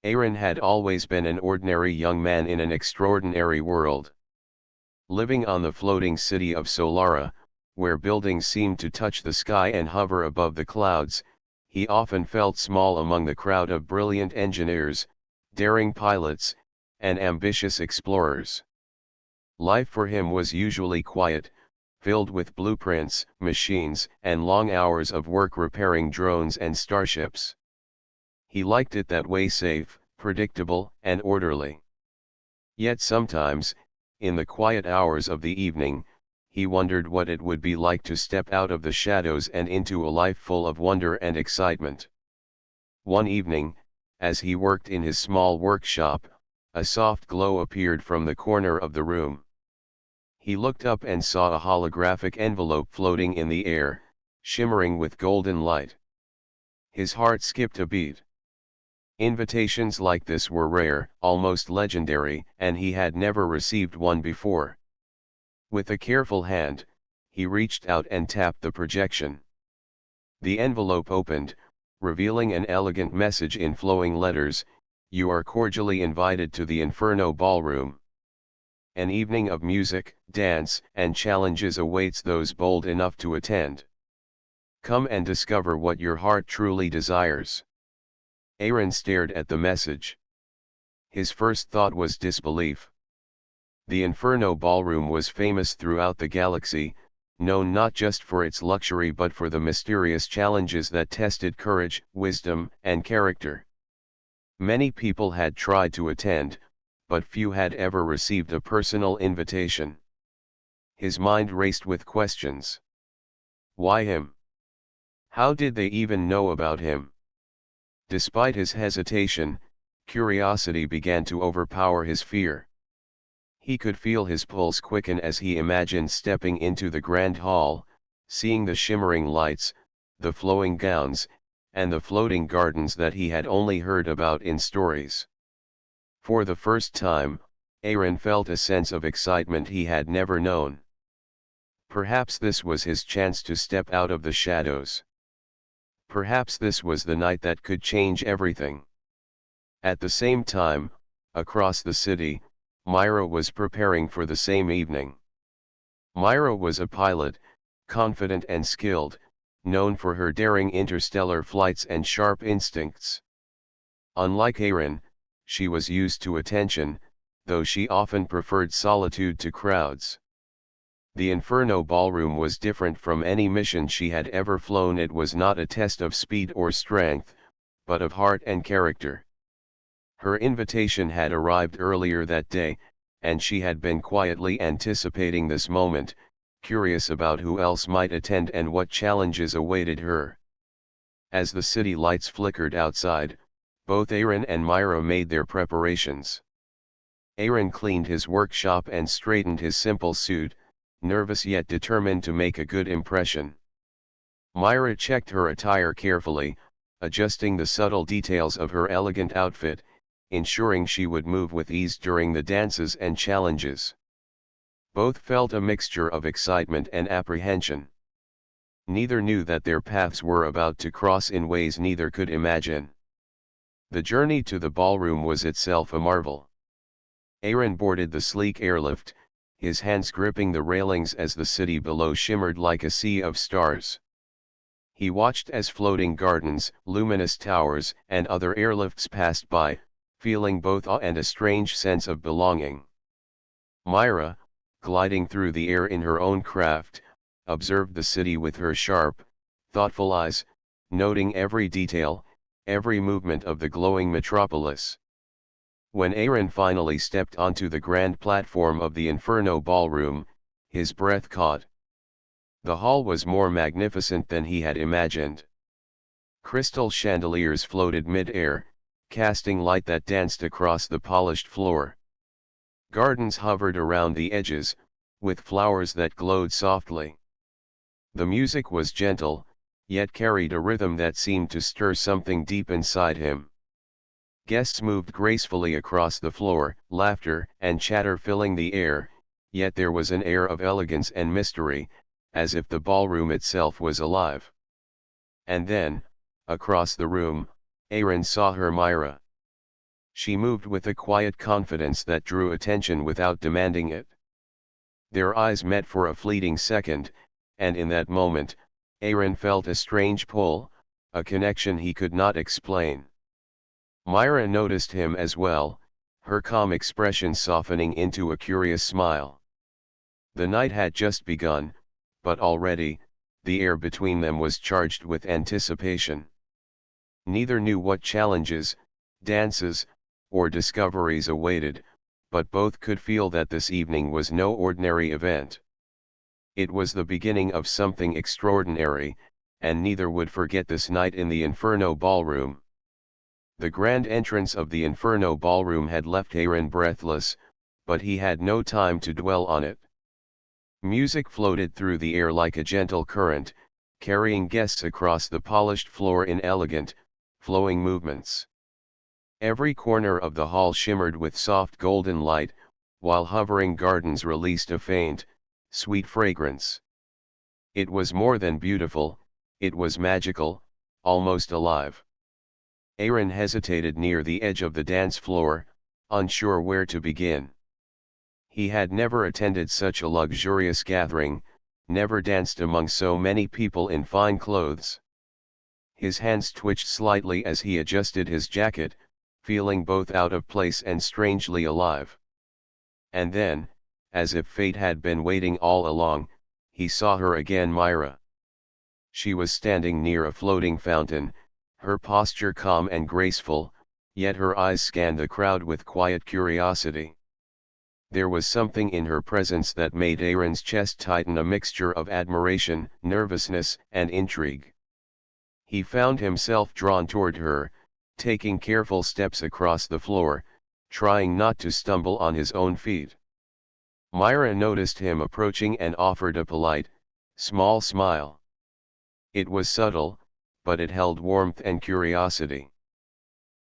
Aaron had always been an ordinary young man in an extraordinary world. Living on the floating city of Solara, where buildings seemed to touch the sky and hover above the clouds, he often felt small among the crowd of brilliant engineers, daring pilots, and ambitious explorers. Life for him was usually quiet, filled with blueprints, machines, and long hours of work repairing drones and starships. He liked it that way, safe, predictable, and orderly. Yet sometimes, in the quiet hours of the evening, he wondered what it would be like to step out of the shadows and into a life full of wonder and excitement. One evening, as he worked in his small workshop, a soft glow appeared from the corner of the room. He looked up and saw a holographic envelope floating in the air, shimmering with golden light. His heart skipped a beat. Invitations like this were rare, almost legendary, and he had never received one before. With a careful hand, he reached out and tapped the projection. The envelope opened, revealing an elegant message in flowing letters: "You are cordially invited to the Inferno Ballroom. An evening of music, dance, and challenges awaits those bold enough to attend. Come and discover what your heart truly desires." Aaron stared at the message. His first thought was disbelief. The Inferno Ballroom was famous throughout the galaxy, known not just for its luxury but for the mysterious challenges that tested courage, wisdom, and character. Many people had tried to attend, but few had ever received a personal invitation. His mind raced with questions. Why him? How did they even know about him? Despite his hesitation, curiosity began to overpower his fear. He could feel his pulse quicken as he imagined stepping into the grand hall, seeing the shimmering lights, the flowing gowns, and the floating gardens that he had only heard about in stories. For the first time, Aaron felt a sense of excitement he had never known. Perhaps this was his chance to step out of the shadows. Perhaps this was the night that could change everything. At the same time, across the city, Myra was preparing for the same evening. Myra was a pilot, confident and skilled, known for her daring interstellar flights and sharp instincts. Unlike Aaron, she was used to attention, though she often preferred solitude to crowds. The Inferno Ballroom was different from any mission she had ever flown. It was not a test of speed or strength, but of heart and character. Her invitation had arrived earlier that day, and she had been quietly anticipating this moment, curious about who else might attend and what challenges awaited her. As the city lights flickered outside, both Aaron and Myra made their preparations. Aaron cleaned his workshop and straightened his simple suit, nervous yet determined to make a good impression. Myra checked her attire carefully, adjusting the subtle details of her elegant outfit, ensuring she would move with ease during the dances and challenges. Both felt a mixture of excitement and apprehension. Neither knew that their paths were about to cross in ways neither could imagine. The journey to the ballroom was itself a marvel. Aaron boarded the sleek airlift, his hands gripping the railings as the city below shimmered like a sea of stars. He watched as floating gardens, luminous towers, and other airlifts passed by, feeling both awe and a strange sense of belonging. Myra, gliding through the air in her own craft, observed the city with her sharp, thoughtful eyes, noting every detail, every movement of the glowing metropolis. When Aaron finally stepped onto the grand platform of the Inferno Ballroom, his breath caught. The hall was more magnificent than he had imagined. Crystal chandeliers floated mid-air, casting light that danced across the polished floor. Gardens hovered around the edges, with flowers that glowed softly. The music was gentle, yet carried a rhythm that seemed to stir something deep inside him. Guests moved gracefully across the floor, laughter and chatter filling the air, yet there was an air of elegance and mystery, as if the ballroom itself was alive. And then, across the room, Aaron saw her, Myra. She moved with a quiet confidence that drew attention without demanding it. Their eyes met for a fleeting second, and in that moment, Aaron felt a strange pull, a connection he could not explain. Myra noticed him as well, her calm expression softening into a curious smile. The night had just begun, but already, the air between them was charged with anticipation. Neither knew what challenges, dances, or discoveries awaited, but both could feel that this evening was no ordinary event. It was the beginning of something extraordinary, and neither would forget this night in the Inferno Ballroom. The grand entrance of the Inferno Ballroom had left Aaron breathless, but he had no time to dwell on it. Music floated through the air like a gentle current, carrying guests across the polished floor in elegant, flowing movements. Every corner of the hall shimmered with soft golden light, while hovering gardens released a faint, sweet fragrance. It was more than beautiful, it was magical, almost alive. Aaron hesitated near the edge of the dance floor, unsure where to begin. He had never attended such a luxurious gathering, never danced among so many people in fine clothes. His hands twitched slightly as he adjusted his jacket, feeling both out of place and strangely alive. And then, as if fate had been waiting all along, he saw her again, Myra. She was standing near a floating fountain, her posture calm and graceful, yet her eyes scanned the crowd with quiet curiosity. There was something in her presence that made Aaron's chest tighten, a mixture of admiration, nervousness, and intrigue. He found himself drawn toward her, taking careful steps across the floor, trying not to stumble on his own feet. Myra noticed him approaching and offered a polite, small smile. It was subtle, but it held warmth and curiosity.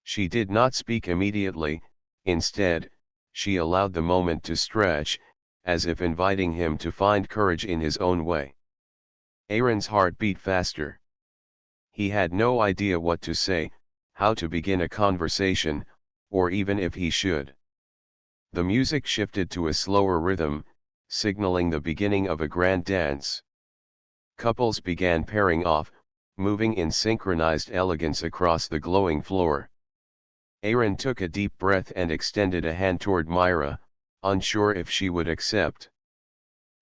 She did not speak immediately, instead, she allowed the moment to stretch, as if inviting him to find courage in his own way. Aaron's heart beat faster. He had no idea what to say, how to begin a conversation, or even if he should. The music shifted to a slower rhythm, signaling the beginning of a grand dance. Couples began pairing off, moving in synchronized elegance across the glowing floor. Aaron took a deep breath and extended a hand toward Myra, unsure if she would accept.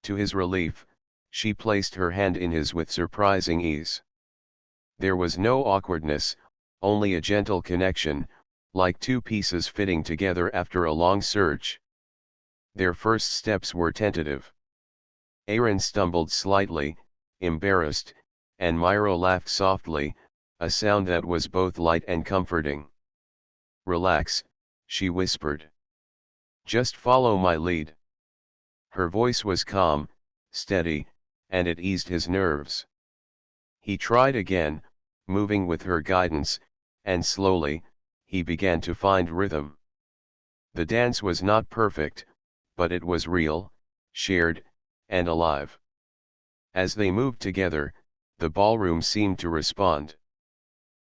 To his relief, she placed her hand in his with surprising ease. There was no awkwardness, only a gentle connection, like two pieces fitting together after a long search. Their first steps were tentative. Aaron stumbled slightly, embarrassed, and Myra laughed softly, a sound that was both light and comforting. "Relax," she whispered. "Just follow my lead." Her voice was calm, steady, and it eased his nerves. He tried again, moving with her guidance, and slowly, he began to find rhythm. The dance was not perfect, but it was real, shared, and alive. As they moved together, the ballroom seemed to respond.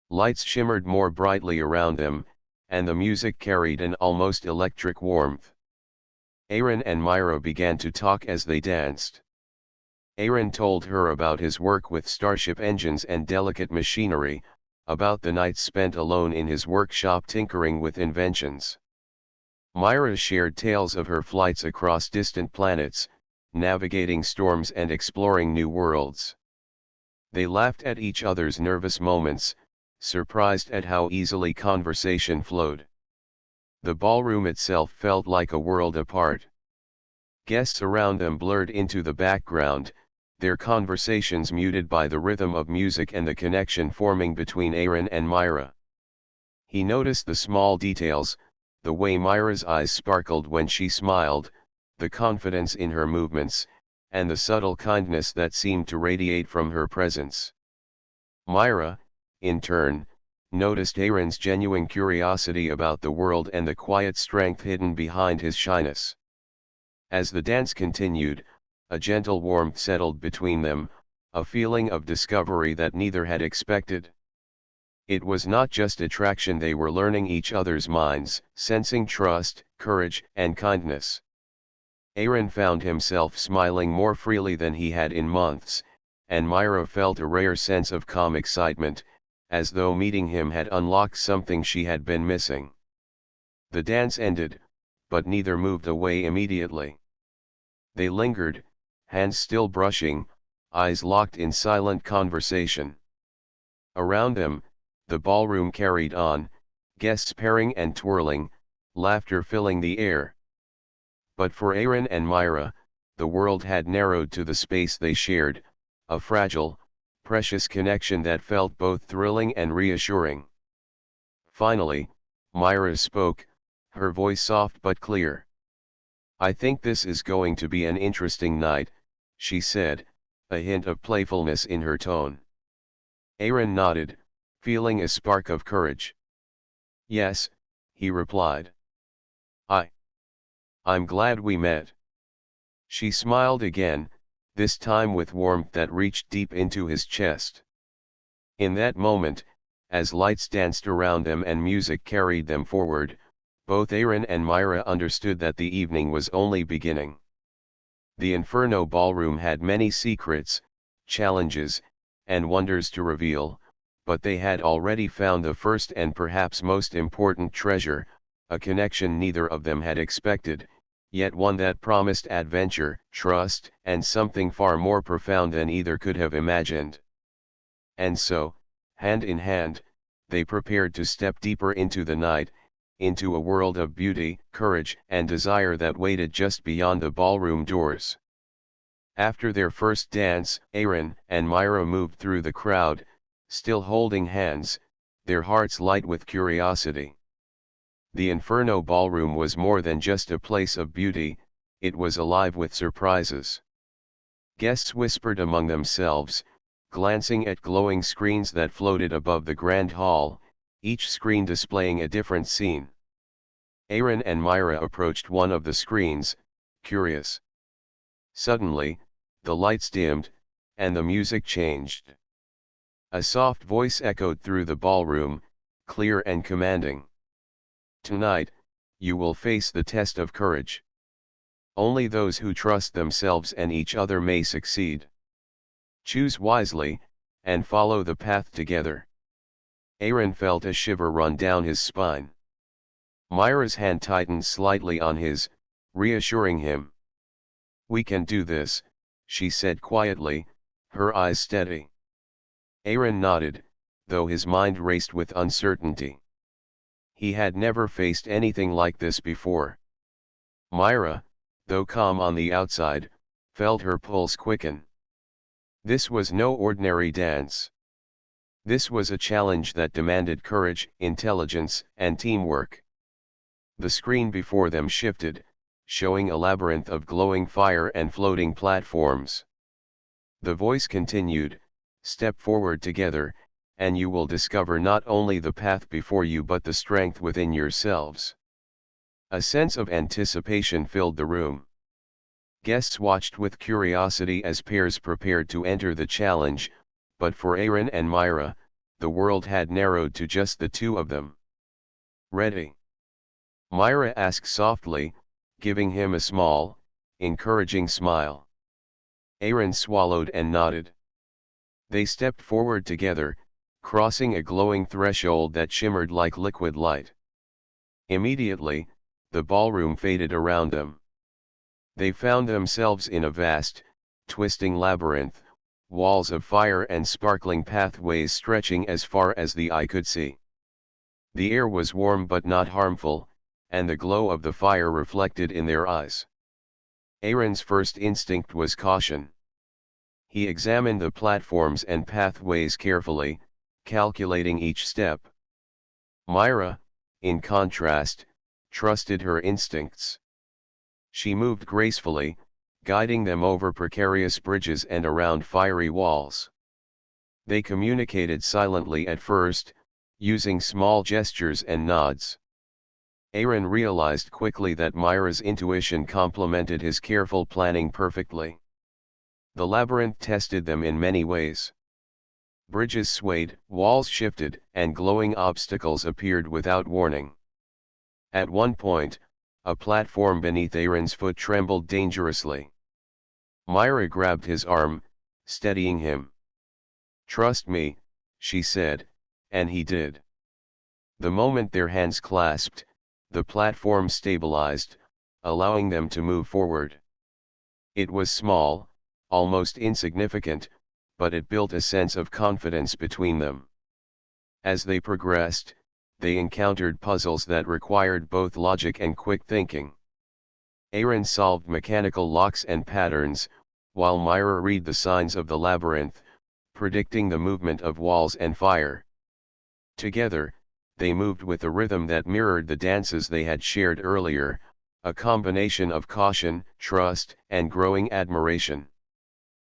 Lights shimmered more brightly around them, and the music carried an almost electric warmth. Aaron and Myra began to talk as they danced. Aaron told her about his work with starship engines and delicate machinery, about the nights spent alone in his workshop tinkering with inventions. Myra shared tales of her flights across distant planets, navigating storms and exploring new worlds. They laughed at each other's nervous moments, surprised at how easily conversation flowed. The ballroom itself felt like a world apart. Guests around them blurred into the background, their conversations muted by the rhythm of music and the connection forming between Aaron and Myra. He noticed the small details, the way Myra's eyes sparkled when she smiled, the confidence in her movements, and the subtle kindness that seemed to radiate from her presence. Myra, in turn, noticed Aaron's genuine curiosity about the world and the quiet strength hidden behind his shyness. As the dance continued, a gentle warmth settled between them, a feeling of discovery that neither had expected. It was not just attraction, they were learning each other's minds, sensing trust, courage, and kindness. Aaron found himself smiling more freely than he had in months, and Myra felt a rare sense of calm excitement, as though meeting him had unlocked something she had been missing. The dance ended, but neither moved away immediately. They lingered, hands still brushing, eyes locked in silent conversation. Around them, the ballroom carried on, guests pairing and twirling, laughter filling the air. But for Aaron and Myra, the world had narrowed to the space they shared, a fragile, precious connection that felt both thrilling and reassuring. Finally, Myra spoke, her voice soft but clear. "I think this is going to be an interesting night," she said, a hint of playfulness in her tone. Aaron nodded, feeling a spark of courage. "Yes," he replied. I. "I'm glad we met." She smiled again, this time with warmth that reached deep into his chest. In that moment, as lights danced around them and music carried them forward, both Aaron and Myra understood that the evening was only beginning. The Inferno Ballroom had many secrets, challenges, and wonders to reveal, but they had already found the first and perhaps most important treasure, a connection neither of them had expected, yet one that promised adventure, trust, and something far more profound than either could have imagined. And so, hand in hand, they prepared to step deeper into the night, into a world of beauty, courage, and desire that waited just beyond the ballroom doors. After their first dance, Aaron and Myra moved through the crowd, still holding hands, their hearts light with curiosity. The Inferno Ballroom was more than just a place of beauty, it was alive with surprises. Guests whispered among themselves, glancing at glowing screens that floated above the grand hall, each screen displaying a different scene. Aaron and Myra approached one of the screens, curious. Suddenly, the lights dimmed, and the music changed. A soft voice echoed through the ballroom, clear and commanding. "Tonight, you will face the test of courage. Only those who trust themselves and each other may succeed. Choose wisely, and follow the path together." Aaron felt a shiver run down his spine. Myra's hand tightened slightly on his, reassuring him. "We can do this," she said quietly, her eyes steady. Aaron nodded, though his mind raced with uncertainty. He had never faced anything like this before. Myra, though calm on the outside, felt her pulse quicken. This was no ordinary dance. This was a challenge that demanded courage, intelligence, and teamwork. The screen before them shifted, showing a labyrinth of glowing fire and floating platforms. The voice continued, "Step forward together, and you will discover not only the path before you but the strength within yourselves." A sense of anticipation filled the room. Guests watched with curiosity as pairs prepared to enter the challenge, but for Aaron and Myra, the world had narrowed to just the two of them. "Ready?" Myra asked softly, giving him a small, encouraging smile. Aaron swallowed and nodded. They stepped forward together, crossing a glowing threshold that shimmered like liquid light. Immediately, the ballroom faded around them. They found themselves in a vast, twisting labyrinth, walls of fire and sparkling pathways stretching as far as the eye could see. The air was warm but not harmful, and the glow of the fire reflected in their eyes. Aaron's first instinct was caution. He examined the platforms and pathways carefully, calculating each step. Myra, in contrast, trusted her instincts. She moved gracefully, guiding them over precarious bridges and around fiery walls. They communicated silently at first, using small gestures and nods. Aaron realized quickly that Myra's intuition complemented his careful planning perfectly. The labyrinth tested them in many ways. Bridges swayed, walls shifted, and glowing obstacles appeared without warning. At one point, a platform beneath Aaron's foot trembled dangerously. Myra grabbed his arm, steadying him. "Trust me," she said, and he did. The moment their hands clasped, the platform stabilized, allowing them to move forward. It was small, almost insignificant, but it built a sense of confidence between them. As they progressed, they encountered puzzles that required both logic and quick thinking. Aaron solved mechanical locks and patterns, while Myra read the signs of the labyrinth, predicting the movement of walls and fire. Together, they moved with a rhythm that mirrored the dances they had shared earlier, a combination of caution, trust, and growing admiration.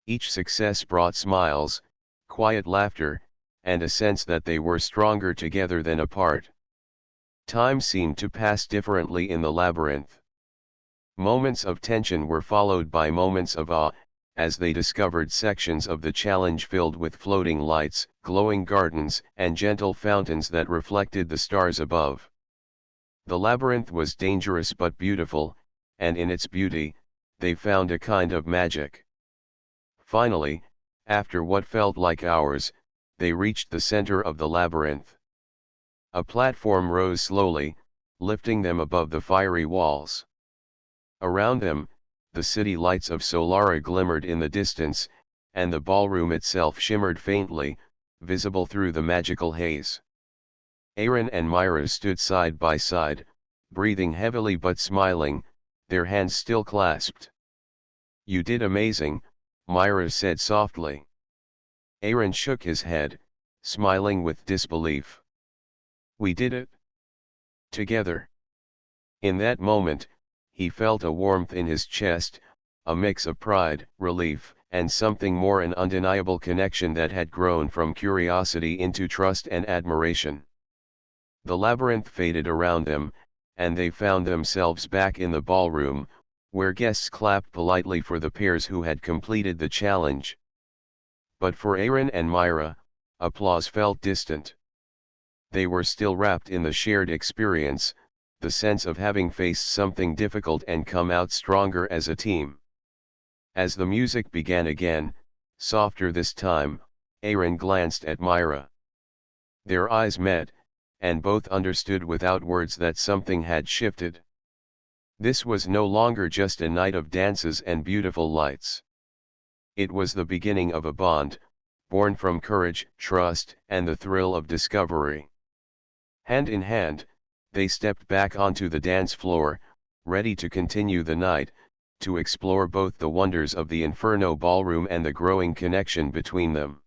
Each success brought smiles, quiet laughter, and a sense that they were stronger together than apart. Time seemed to pass differently in the labyrinth. Moments of tension were followed by moments of awe, as they discovered sections of the challenge filled with floating lights, glowing gardens, and gentle fountains that reflected the stars above. The labyrinth was dangerous but beautiful, and in its beauty, they found a kind of magic. Finally, after what felt like hours, they reached the center of the labyrinth. A platform rose slowly, lifting them above the fiery walls. Around them, the city lights of Solara glimmered in the distance, and the ballroom itself shimmered faintly, visible through the magical haze. Aaron and Myra stood side by side, breathing heavily but smiling, their hands still clasped. "You did amazing," Myra said softly. Aaron shook his head, smiling with disbelief. "We did it together." In that moment, he felt a warmth in his chest, a mix of pride, relief, and something more, an undeniable connection that had grown from curiosity into trust and admiration. The labyrinth faded around them, and they found themselves back in the ballroom, where guests clapped politely for the pairs who had completed the challenge. But for Aaron and Myra, applause felt distant. They were still wrapped in the shared experience, the sense of having faced something difficult and come out stronger as a team. As the music began again, softer this time, Aaron glanced at Myra. Their eyes met, and both understood without words that something had shifted. This was no longer just a night of dances and beautiful lights. It was the beginning of a bond, born from courage, trust, and the thrill of discovery. Hand in hand, they stepped back onto the dance floor, ready to continue the night, to explore both the wonders of the Inferno Ballroom and the growing connection between them.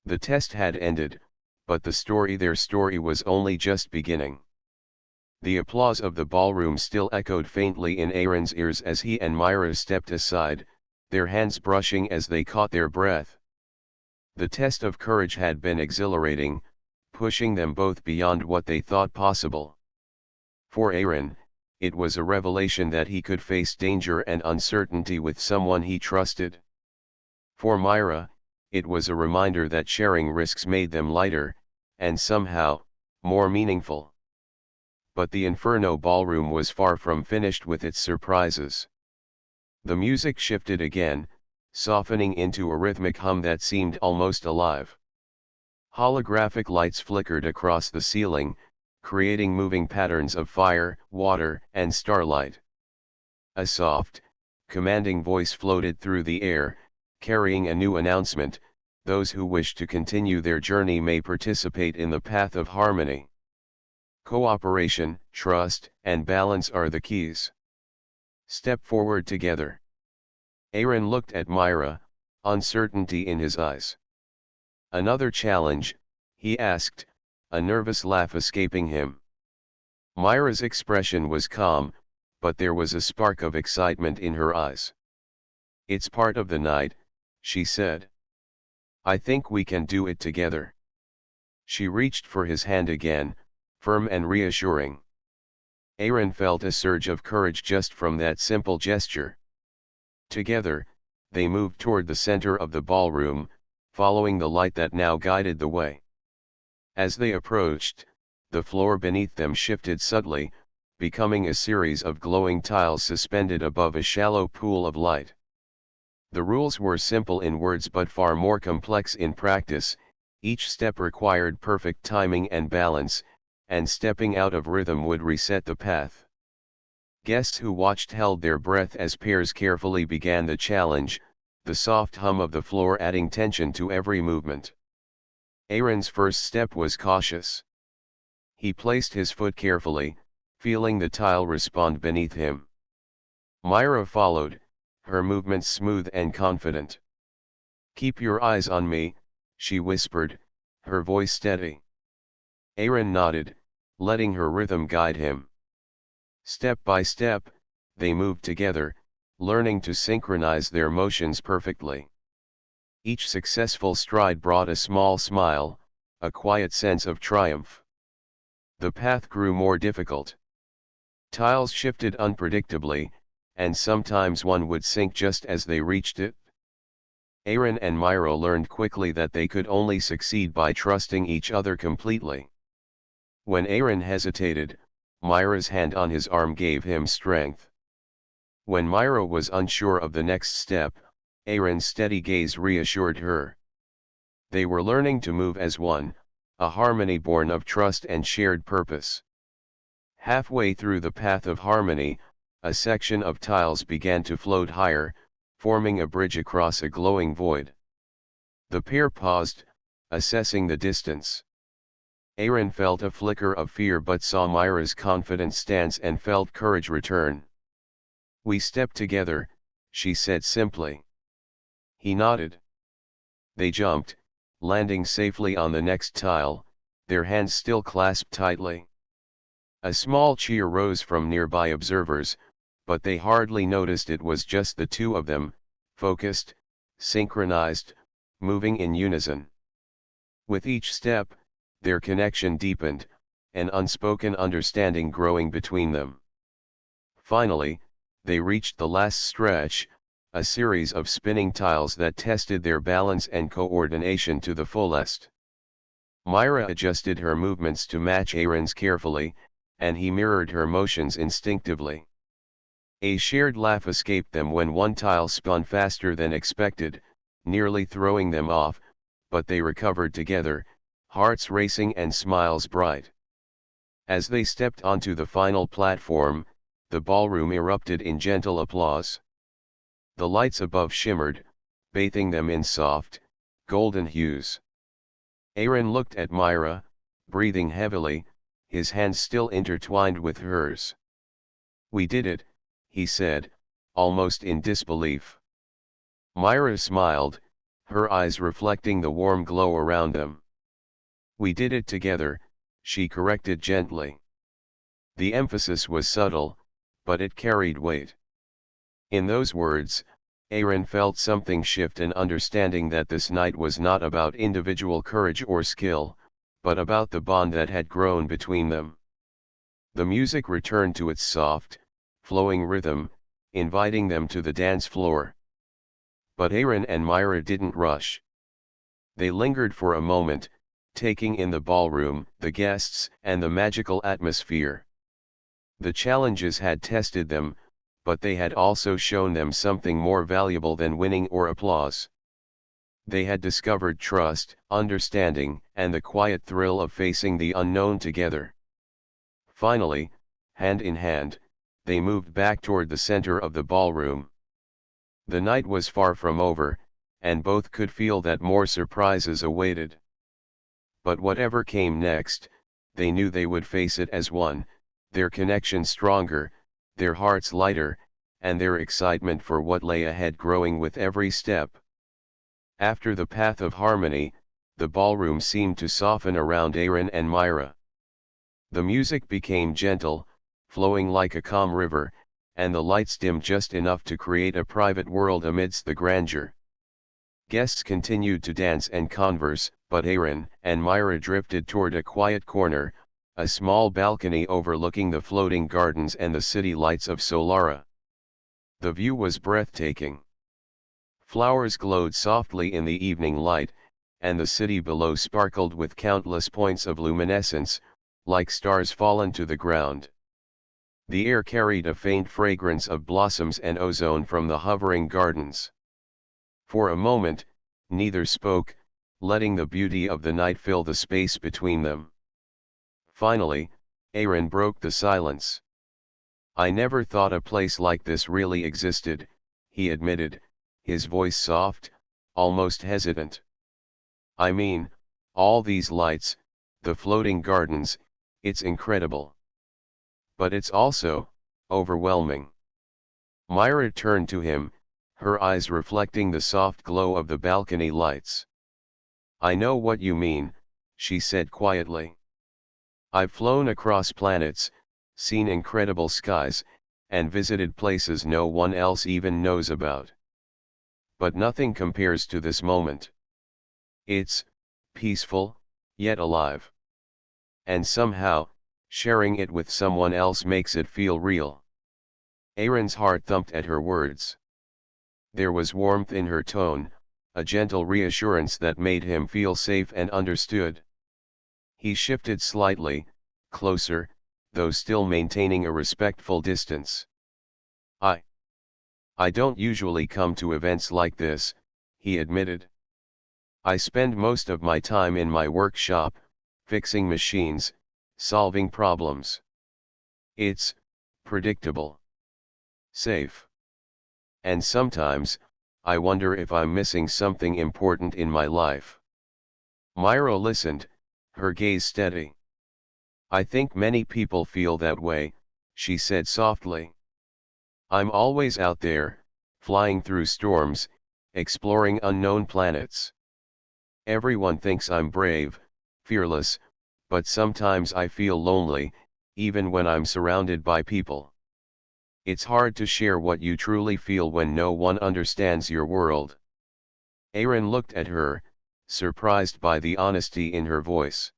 The test had ended, but their story was only just beginning. The applause of the ballroom still echoed faintly in Aaron's ears as he and Myra stepped aside, their hands brushing as they caught their breath. The test of courage had been exhilarating, pushing them both beyond what they thought possible. For Aaron, it was a revelation that he could face danger and uncertainty with someone he trusted. For Myra, it was a reminder that sharing risks made them lighter, and somehow, more meaningful. But the Inferno Ballroom was far from finished with its surprises. The music shifted again, softening into a rhythmic hum that seemed almost alive. Holographic lights flickered across the ceiling, creating moving patterns of fire, water, and starlight. A soft, commanding voice floated through the air, carrying a new announcement: those who wish to continue their journey may participate in the path of harmony. Cooperation, trust, and balance are the keys. Step forward together. Aaron looked at Myra, uncertainty in his eyes. "Another challenge?" he asked, a nervous laugh escaping him. Myra's expression was calm, but there was a spark of excitement in her eyes. "It's part of the night," she said. "I think we can do it together." She reached for his hand again, firm and reassuring. Aaron felt a surge of courage just from that simple gesture. Together, they moved toward the center of the ballroom, following the light that now guided the way. As they approached, the floor beneath them shifted subtly, becoming a series of glowing tiles suspended above a shallow pool of light. The rules were simple in words but far more complex in practice. Each step required perfect timing and balance, and stepping out of rhythm would reset the path. Guests who watched held their breath as pairs carefully began the challenge, the soft hum of the floor adding tension to every movement. Aaron's first step was cautious. He placed his foot carefully, feeling the tile respond beneath him. Myra followed, her movements smooth and confident. "Keep your eyes on me," she whispered, her voice steady. Aaron nodded, letting her rhythm guide him. Step by step, they moved together, learning to synchronize their motions perfectly. Each successful stride brought a small smile, a quiet sense of triumph. The path grew more difficult. Tiles shifted unpredictably, and sometimes one would sink just as they reached it. Aaron and Myra learned quickly that they could only succeed by trusting each other completely. When Aaron hesitated, Myra's hand on his arm gave him strength. When Myra was unsure of the next step, Aaron's steady gaze reassured her. They were learning to move as one, a harmony born of trust and shared purpose. Halfway through the path of harmony, a section of tiles began to float higher, forming a bridge across a glowing void. The pair paused, assessing the distance. Aaron felt a flicker of fear but saw Myra's confident stance and felt courage return. "We step together," she said simply. He nodded. They jumped, landing safely on the next tile, their hands still clasped tightly. A small cheer rose from nearby observers, but they hardly noticed it was just the two of them, focused, synchronized, moving in unison. With each step, their connection deepened, an unspoken understanding growing between them. Finally, they reached the last stretch, a series of spinning tiles that tested their balance and coordination to the fullest. Myra adjusted her movements to match Aaron's carefully, and he mirrored her motions instinctively. A shared laugh escaped them when one tile spun faster than expected, nearly throwing them off, but they recovered together, hearts racing and smiles bright. As they stepped onto the final platform, the ballroom erupted in gentle applause. The lights above shimmered, bathing them in soft, golden hues. Aaron looked at Myra, breathing heavily, his hands still intertwined with hers. "We did it," he said, almost in disbelief. Myra smiled, her eyes reflecting the warm glow around them. "We did it together," she corrected gently. The emphasis was subtle, but it carried weight. In those words, Aaron felt something shift, an understanding that this night was not about individual courage or skill, but about the bond that had grown between them. The music returned to its soft, flowing rhythm, inviting them to the dance floor. But Aaron and Myra didn't rush. They lingered for a moment, taking in the ballroom, the guests, and the magical atmosphere. The challenges had tested them, but they had also shown them something more valuable than winning or applause. They had discovered trust, understanding, and the quiet thrill of facing the unknown together. Finally, hand in hand, they moved back toward the center of the ballroom. The night was far from over, and both could feel that more surprises awaited. But whatever came next, they knew they would face it as one, their connection stronger, their hearts lighter, and their excitement for what lay ahead growing with every step. After the path of harmony, the ballroom seemed to soften around Aaron and Myra. The music became gentle, flowing like a calm river, and the lights dimmed just enough to create a private world amidst the grandeur. Guests continued to dance and converse, but Aaron and Myra drifted toward a quiet corner, a small balcony overlooking the floating gardens and the city lights of Solara. The view was breathtaking. Flowers glowed softly in the evening light, and the city below sparkled with countless points of luminescence, like stars fallen to the ground. The air carried a faint fragrance of blossoms and ozone from the hovering gardens. For a moment, neither spoke, letting the beauty of the night fill the space between them. Finally, Aaron broke the silence. "I never thought a place like this really existed," he admitted, his voice soft, almost hesitant. "I mean, all these lights, the floating gardens, it's incredible. But it's also overwhelming." Myra turned to him, her eyes reflecting the soft glow of the balcony lights. "I know what you mean," she said quietly. "I've flown across planets, seen incredible skies, and visited places no one else even knows about. But nothing compares to this moment. It's peaceful, yet alive. And somehow, sharing it with someone else makes it feel real." Aaron's heart thumped at her words. There was warmth in her tone, a gentle reassurance that made him feel safe and understood. He shifted slightly, closer, though still maintaining a respectful distance. I don't usually come to events like this," he admitted. "I spend most of my time in my workshop, fixing machines, solving problems. It's predictable, safe. And sometimes, I wonder if I'm missing something important in my life." Myra listened, her gaze steady. "I think many people feel that way," she said softly. "I'm always out there, flying through storms, exploring unknown planets. Everyone thinks I'm brave, fearless, but sometimes I feel lonely, even when I'm surrounded by people. It's hard to share what you truly feel when no one understands your world." Aaron looked at her, surprised by the honesty in her voice.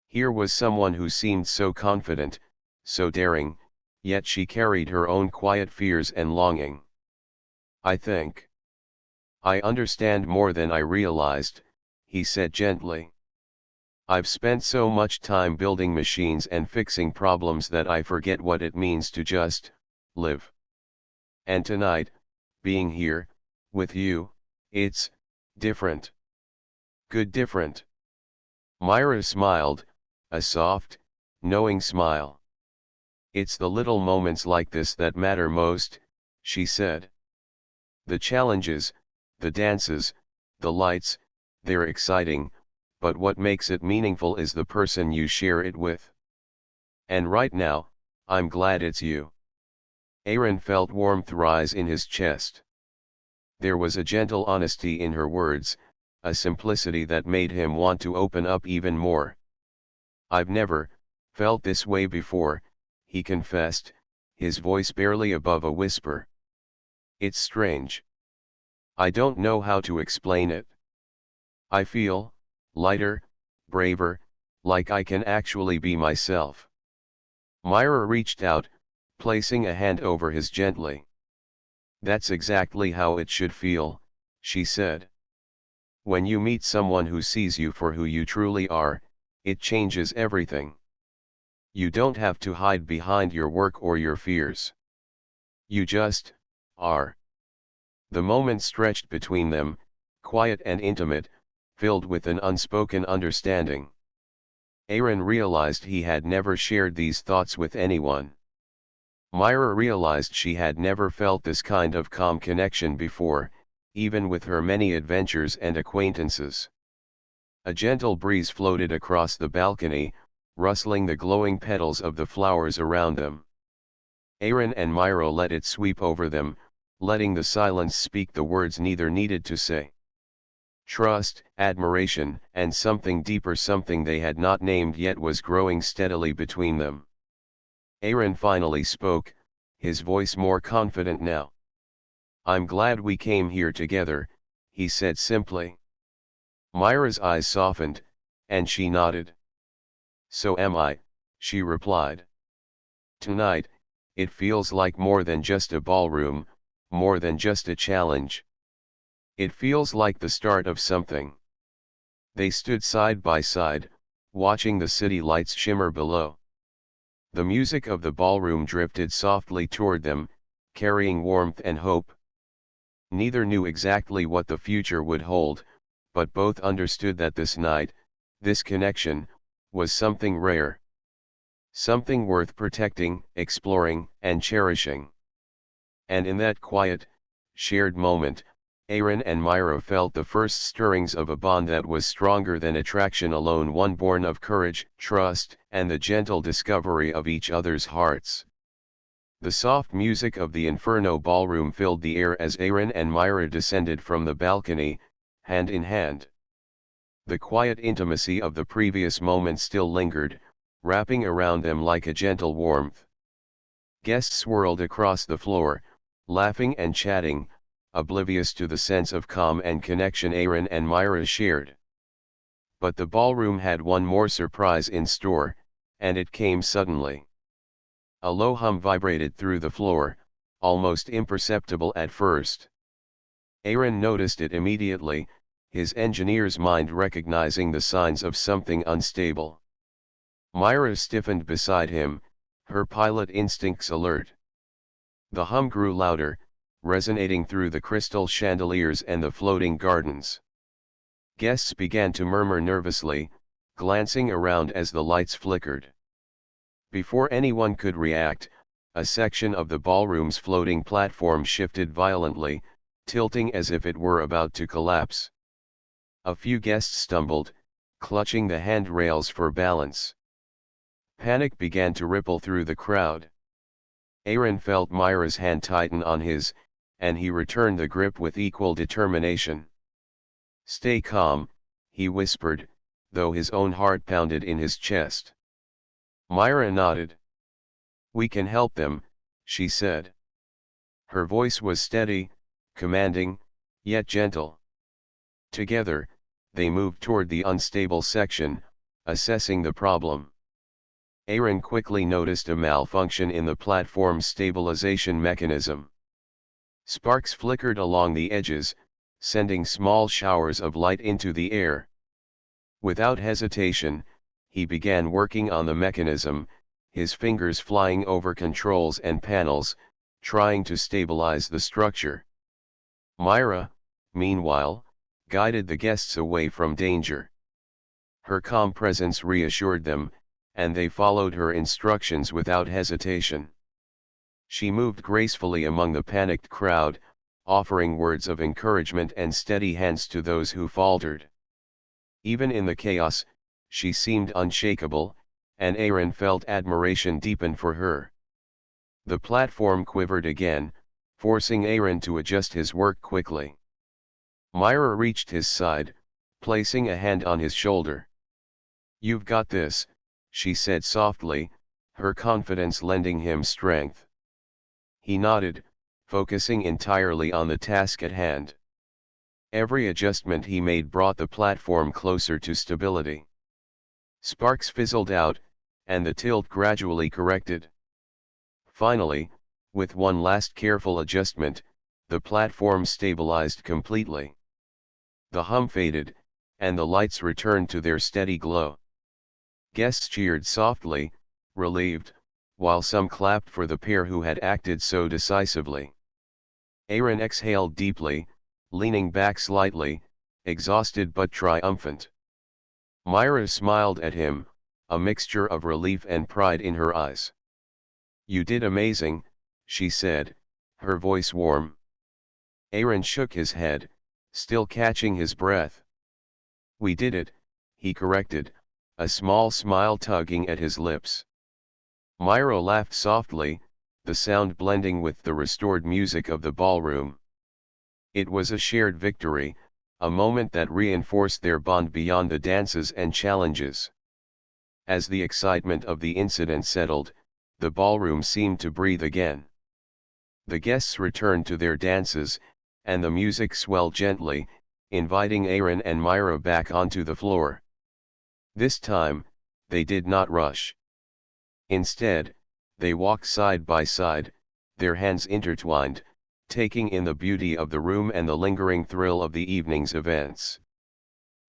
Here was someone who seemed so confident, so daring, yet she carried her own quiet fears and longing. "I think I understand more than I realized," he said gently. "I've spent so much time building machines and fixing problems that I forget what it means to just live. And tonight, being here, with you, it's different. Good different." Myra smiled, a soft, knowing smile. "It's the little moments like this that matter most," she said. "The challenges, the dances, the lights, they're exciting, but what makes it meaningful is the person you share it with. And right now, I'm glad it's you." Aaron felt warmth rise in his chest. There was a gentle honesty in her words, a simplicity that made him want to open up even more. "I've never felt this way before," he confessed, his voice barely above a whisper. "It's strange. I don't know how to explain it. I feel lighter, braver, like I can actually be myself." Myra reached out, placing a hand over his gently. "That's exactly how it should feel," she said. "When you meet someone who sees you for who you truly are, it changes everything. You don't have to hide behind your work or your fears. You just are." The moment stretched between them, quiet and intimate, filled with an unspoken understanding. Aaron realized he had never shared these thoughts with anyone. Myra realized she had never felt this kind of calm connection before, even with her many adventures and acquaintances. A gentle breeze floated across the balcony, rustling the glowing petals of the flowers around them. Aaron and Myra let it sweep over them, letting the silence speak the words neither needed to say. Trust, admiration, and something deeper, something they had not named yet, was growing steadily between them. Aaron finally spoke, his voice more confident now. "I'm glad we came here together," he said simply. Myra's eyes softened, and she nodded. "So am I," she replied. "Tonight, it feels like more than just a ballroom, more than just a challenge. It feels like the start of something. They stood side by side, watching the city lights shimmer below. The music of the ballroom drifted softly toward them, carrying warmth and hope. Neither knew exactly what the future would hold, but both understood that this night, this connection, was something rare. Something worth protecting, exploring, and cherishing. And in that quiet, shared moment, Aaron and Myra felt the first stirrings of a bond that was stronger than attraction alone, one born of courage, trust, and the gentle discovery of each other's hearts. The soft music of the Inferno Ballroom filled the air as Aaron and Myra descended from the balcony, hand in hand. The quiet intimacy of the previous moment still lingered, wrapping around them like a gentle warmth. Guests swirled across the floor, laughing and chatting, oblivious to the sense of calm and connection Aaron and Myra shared. But the ballroom had one more surprise in store, and it came suddenly. A low hum vibrated through the floor, almost imperceptible at first. Aaron noticed it immediately, his engineer's mind recognizing the signs of something unstable. Myra stiffened beside him, her pilot instincts alert. The hum grew louder, resonating through the crystal chandeliers and the floating gardens. Guests began to murmur nervously, glancing around as the lights flickered. Before anyone could react, a section of the ballroom's floating platform shifted violently, tilting as if it were about to collapse. A few guests stumbled, clutching the handrails for balance. Panic began to ripple through the crowd. Aaron felt Myra's hand tighten on his, and he returned the grip with equal determination. "Stay calm," he whispered, though his own heart pounded in his chest. Myra nodded. "We can help them," she said. Her voice was steady, commanding, yet gentle. Together, they moved toward the unstable section, assessing the problem. Aaron quickly noticed a malfunction in the platform's stabilization mechanism. Sparks flickered along the edges, sending small showers of light into the air. Without hesitation, he began working on the mechanism, his fingers flying over controls and panels, trying to stabilize the structure. Myra, meanwhile, guided the guests away from danger. Her calm presence reassured them, and they followed her instructions without hesitation. She moved gracefully among the panicked crowd, offering words of encouragement and steady hands to those who faltered. Even in the chaos, she seemed unshakable, and Aaron felt admiration deepen for her. The platform quivered again, forcing Aaron to adjust his work quickly. Myra reached his side, placing a hand on his shoulder. "You've got this," she said softly, her confidence lending him strength. He nodded, focusing entirely on the task at hand. Every adjustment he made brought the platform closer to stability. Sparks fizzled out, and the tilt gradually corrected. Finally, with one last careful adjustment, the platform stabilized completely. The hum faded, and the lights returned to their steady glow. Guests cheered softly, relieved, while some clapped for the pair who had acted so decisively. Aaron exhaled deeply, leaning back slightly, exhausted but triumphant. Myra smiled at him, a mixture of relief and pride in her eyes. "You did amazing," she said, her voice warm. Aaron shook his head, still catching his breath. "We did it," he corrected, a small smile tugging at his lips. Myra laughed softly, the sound blending with the restored music of the ballroom. It was a shared victory, a moment that reinforced their bond beyond the dances and challenges. As the excitement of the incident settled, the ballroom seemed to breathe again. The guests returned to their dances, and the music swelled gently, inviting Aaron and Myra back onto the floor. This time, they did not rush. Instead, they walked side by side, their hands intertwined, taking in the beauty of the room and the lingering thrill of the evening's events.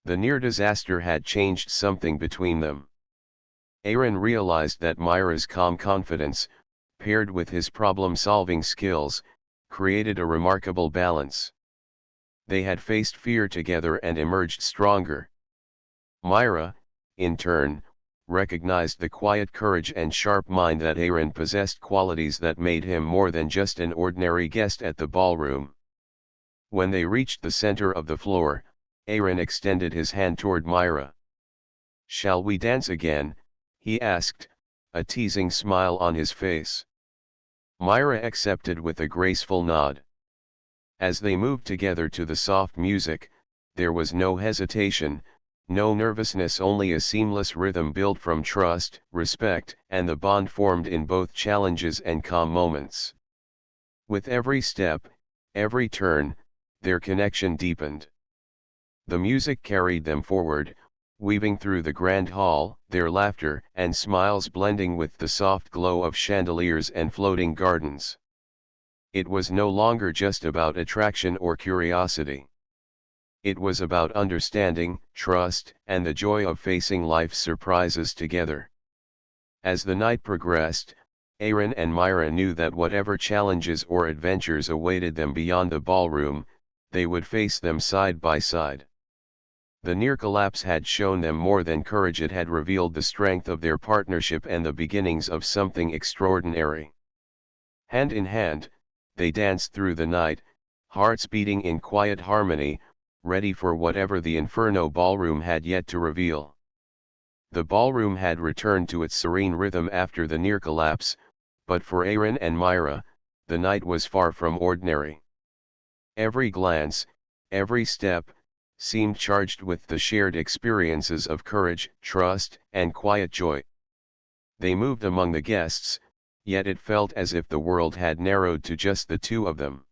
The near disaster had changed something between them. Aaron realized that Myra's calm confidence, paired with his problem-solving skills, created a remarkable balance. They had faced fear together and emerged stronger. Myra, in turn, recognized the quiet courage and sharp mind that Aaron possessed, qualities that made him more than just an ordinary guest at the ballroom. When they reached the center of the floor, Aaron extended his hand toward Myra. "Shall we dance again?" he asked, a teasing smile on his face. Myra accepted with a graceful nod. As they moved together to the soft music, there was no hesitation, no nervousness, only a seamless rhythm built from trust, respect, and the bond formed in both challenges and calm moments. With every step, every turn, their connection deepened. The music carried them forward, weaving through the grand hall, their laughter and smiles blending with the soft glow of chandeliers and floating gardens. It was no longer just about attraction or curiosity. It was about understanding, trust, and the joy of facing life's surprises together. As the night progressed, Aaron and Myra knew that whatever challenges or adventures awaited them beyond the ballroom, they would face them side by side. The near collapse had shown them more than courage, it had revealed the strength of their partnership and the beginnings of something extraordinary. Hand in hand, they danced through the night, hearts beating in quiet harmony, ready for whatever the Inferno Ballroom had yet to reveal. The ballroom had returned to its serene rhythm after the near collapse, but for Aaron and Myra, the night was far from ordinary. Every glance, every step, seemed charged with the shared experiences of courage, trust, and quiet joy. They moved among the guests, yet it felt as if the world had narrowed to just the two of them.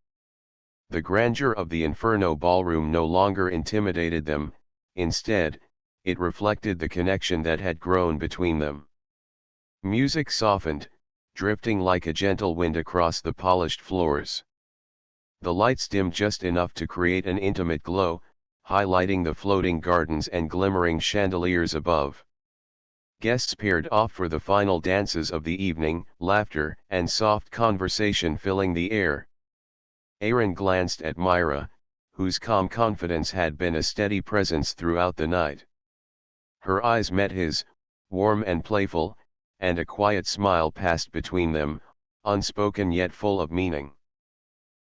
The grandeur of the Inferno Ballroom no longer intimidated them, instead, it reflected the connection that had grown between them. Music softened, drifting like a gentle wind across the polished floors. The lights dimmed just enough to create an intimate glow, highlighting the floating gardens and glimmering chandeliers above. Guests paired off for the final dances of the evening, laughter and soft conversation filling the air. Aaron glanced at Myra, whose calm confidence had been a steady presence throughout the night. Her eyes met his, warm and playful, and a quiet smile passed between them, unspoken yet full of meaning.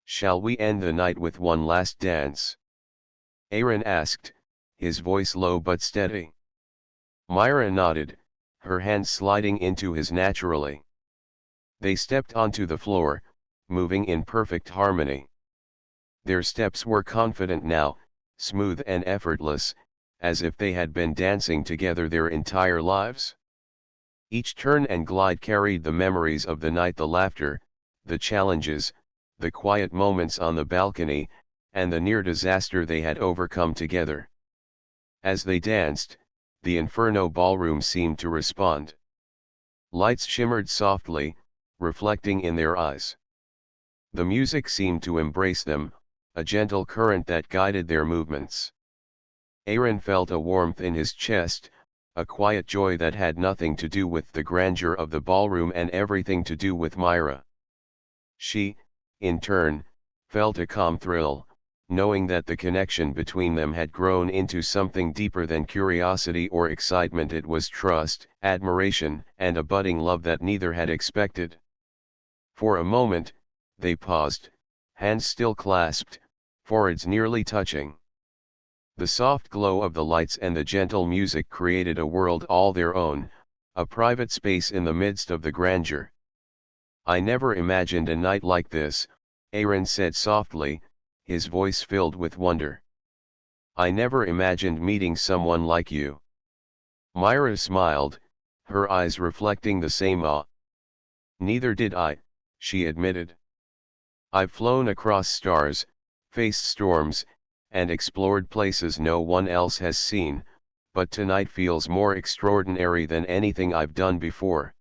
"Shall we end the night with one last dance?" Aaron asked, his voice low but steady. Myra nodded, her hands sliding into his naturally. They stepped onto the floor, moving in perfect harmony. Their steps were confident now, smooth and effortless, as if they had been dancing together their entire lives. Each turn and glide carried the memories of the night, the laughter, the challenges, the quiet moments on the balcony, and the near disaster they had overcome together. As they danced, the Inferno Ballroom seemed to respond. Lights shimmered softly, reflecting in their eyes. The music seemed to embrace them, a gentle current that guided their movements. Aaron felt a warmth in his chest, a quiet joy that had nothing to do with the grandeur of the ballroom and everything to do with Myra. She, in turn, felt a calm thrill, knowing that the connection between them had grown into something deeper than curiosity or excitement. It was trust, admiration, and a budding love that neither had expected. For a moment, they paused, hands still clasped, foreheads nearly touching. The soft glow of the lights and the gentle music created a world all their own, a private space in the midst of the grandeur. "I never imagined a night like this," Aaron said softly, his voice filled with wonder. "I never imagined meeting someone like you." Myra smiled, her eyes reflecting the same awe. "Neither did I," she admitted. "I've flown across stars, faced storms, and explored places no one else has seen, but tonight feels more extraordinary than anything I've done before.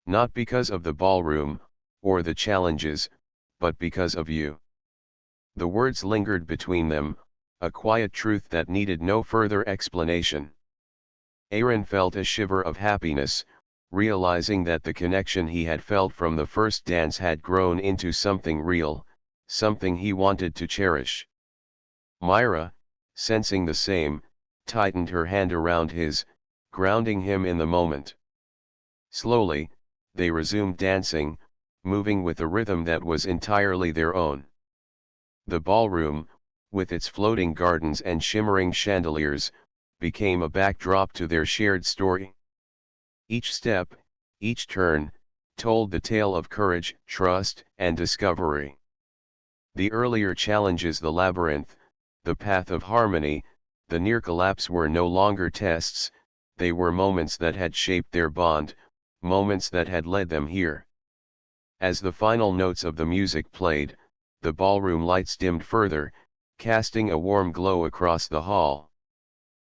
Not because of the ballroom, or the challenges, but because of you." The words lingered between them, a quiet truth that needed no further explanation. Aaron felt a shiver of happiness, realizing that the connection he had felt from the first dance had grown into something real, something he wanted to cherish. Myra, sensing the same, tightened her hand around his, grounding him in the moment. Slowly, they resumed dancing, moving with a rhythm that was entirely their own. The ballroom, with its floating gardens and shimmering chandeliers, became a backdrop to their shared story. Each step, each turn, told the tale of courage, trust, and discovery. The earlier challenges, the labyrinth, the path of harmony, the near collapse, were no longer tests, they were moments that had shaped their bond, moments that had led them here. As the final notes of the music played, the ballroom lights dimmed further, casting a warm glow across the hall.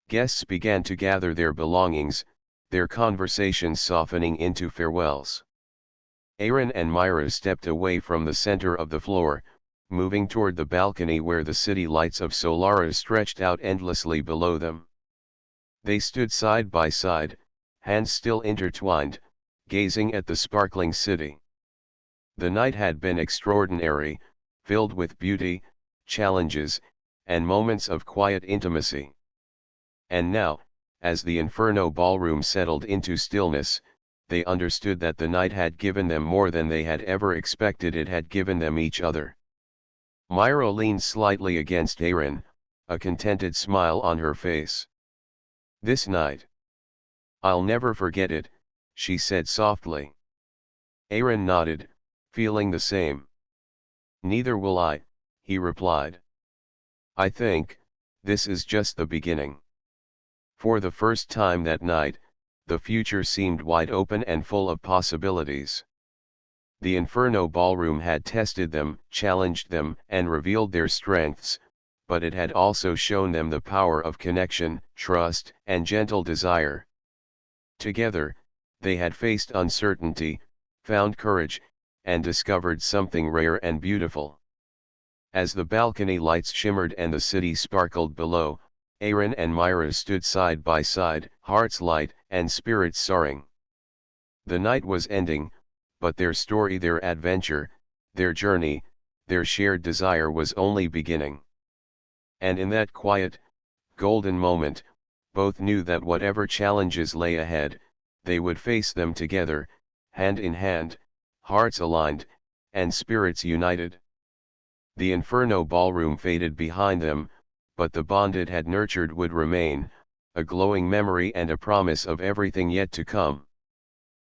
Guests began to gather their belongings, their conversations softening into farewells. Aaron and Myra stepped away from the center of the floor, moving toward the balcony where the city lights of Solara stretched out endlessly below them. They stood side by side, hands still intertwined, gazing at the sparkling city. The night had been extraordinary, filled with beauty, challenges, and moments of quiet intimacy. And now, as the Inferno Ballroom settled into stillness, they understood that the night had given them more than they had ever expected. It had given them each other. Myra leaned slightly against Aaron, a contented smile on her face. "This night. I'll never forget it," she said softly. Aaron nodded, feeling the same. "Neither will I," he replied. "I think, this is just the beginning." For the first time that night, the future seemed wide open and full of possibilities. The Inferno Ballroom had tested them, challenged them, and revealed their strengths, but it had also shown them the power of connection, trust, and gentle desire. Together, they had faced uncertainty, found courage, and discovered something rare and beautiful. As the balcony lights shimmered and the city sparkled below, Aaron and Myra stood side by side, hearts light and spirits soaring. The night was ending, but their story, their adventure, their journey, their shared desire was only beginning. And in that quiet, golden moment, both knew that whatever challenges lay ahead, they would face them together, hand in hand, hearts aligned, and spirits united. The Inferno Ballroom faded behind them, but the bond it had nurtured would remain, a glowing memory and a promise of everything yet to come.